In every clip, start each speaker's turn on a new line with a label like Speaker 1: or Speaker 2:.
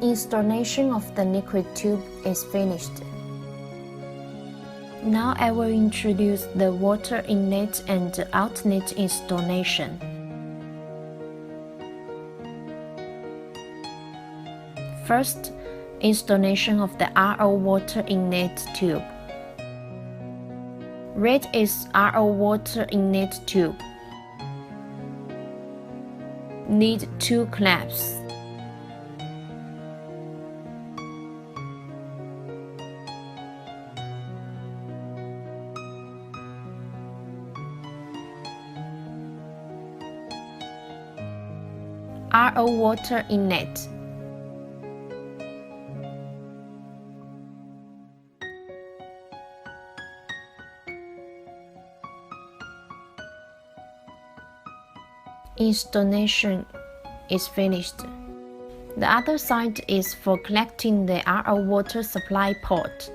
Speaker 1: Installation of the liquid tube is finished. Now I will introduce the water inlet and outlet installation. First, installation of the RO water inlet tube. Red is RO water inlet tube. Need 2 clamps. RO water inlet. Installation is finished. The other side is for collecting the RO water supply port.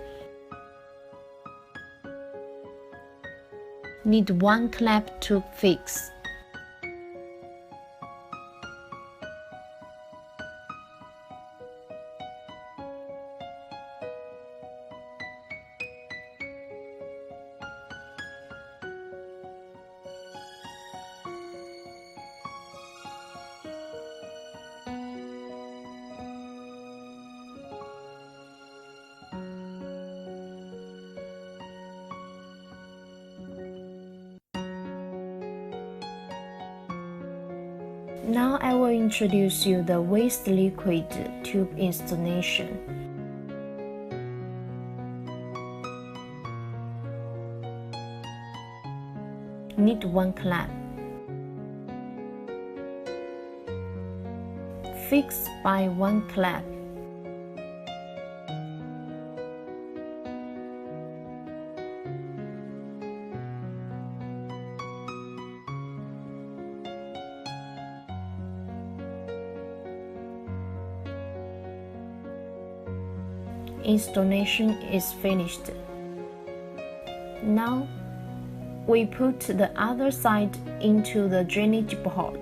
Speaker 1: Need 1 clamp to fix. Now I will introduce you the waste liquid tube installation. Need 1 clamp. Fix by 1 clamp. Installation is finished. Now, we put the other side into the drainage port.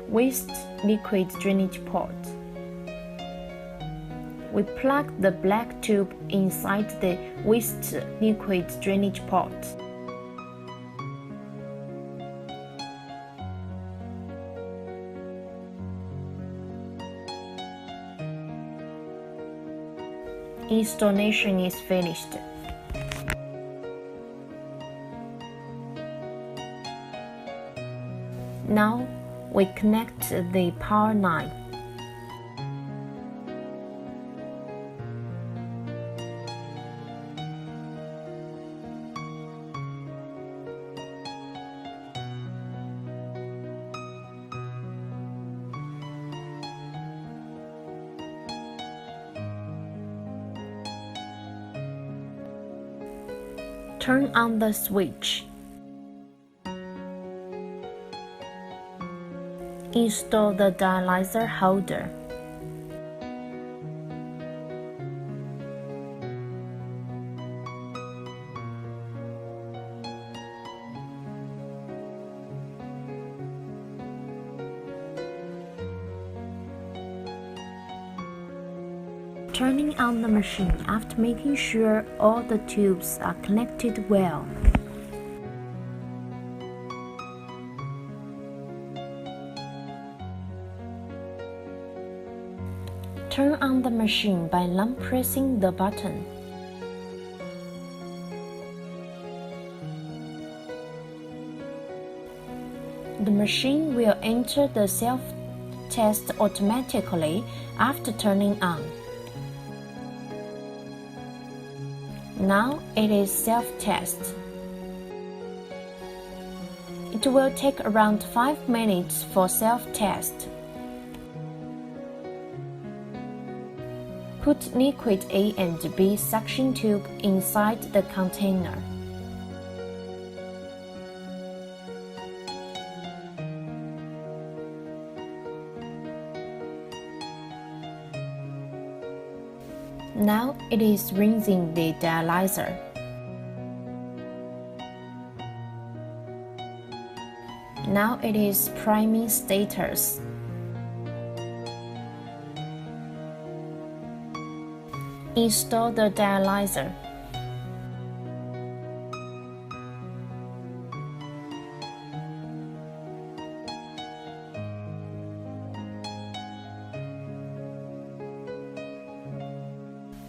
Speaker 1: Waste liquid drainage port. We plug the black tube inside the waste liquid drainage port. Installation is finished. Now we connect the power line. Turn on the switch. Install the dialyzer holder. Turning on the machine after making sure all the tubes are connected well. Turn on the machine by long pressing the button. The machine will enter the self-test automatically after turning on. Now it is self-test. It will take around 5 minutes for self-test. Put liquid A and B suction tube inside the container. Now it is rinsing the dialyzer. Now it is priming status. Install the dialyzer.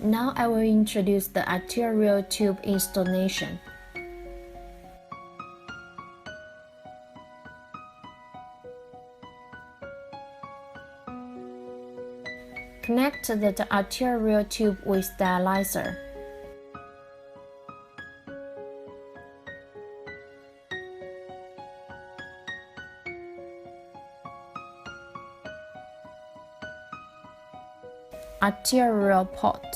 Speaker 1: Now I will introduce the arterial tube installation. Connect the arterial tube with dialyzer. Arterial port.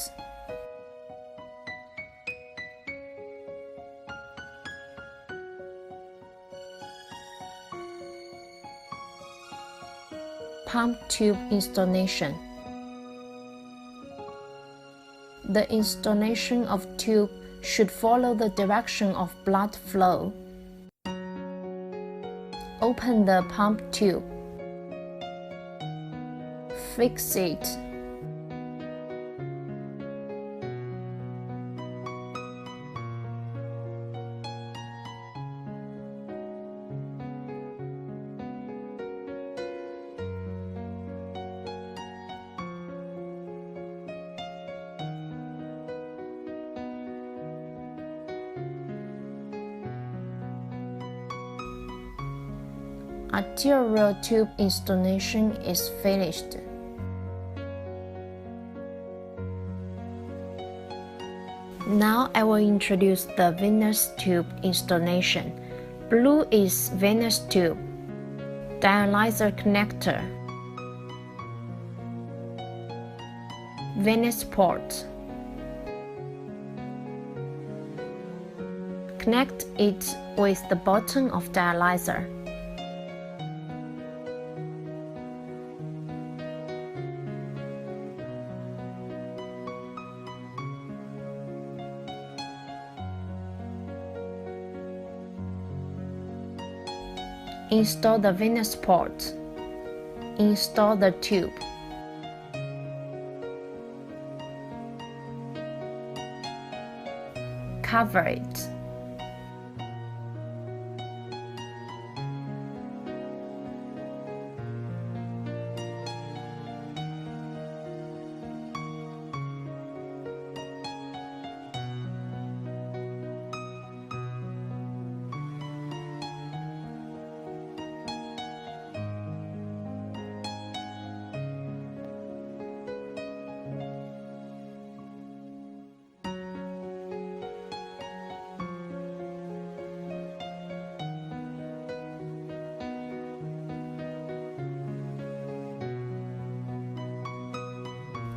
Speaker 1: Pump tube installation. The installation of tube should follow the direction of blood flow. Open the pump tube. Fix it. Arterial tube installation is finished. Now I will introduce the venous tube installation. Blue is venous tube, dialyzer connector, venous port. Connect it with the bottom of dialyzer. Install the venous port. Install the tube. Cover it.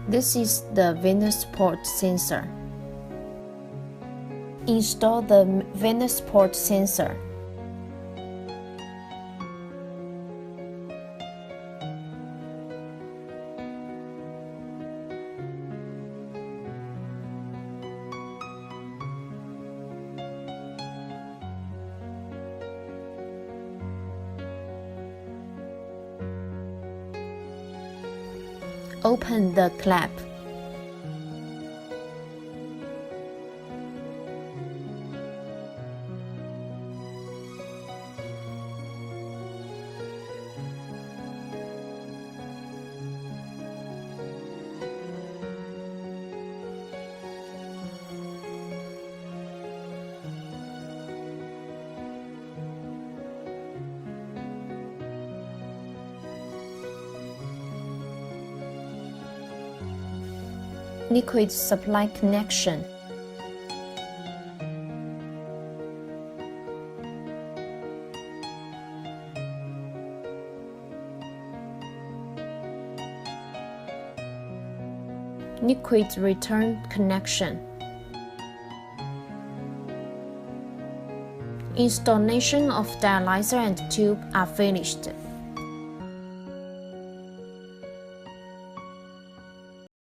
Speaker 1: This is the venous port sensor. Install the venous port sensor. Open the clamp. Liquid supply connection. Liquid return connection. Installation of dialyzer and tube are finished.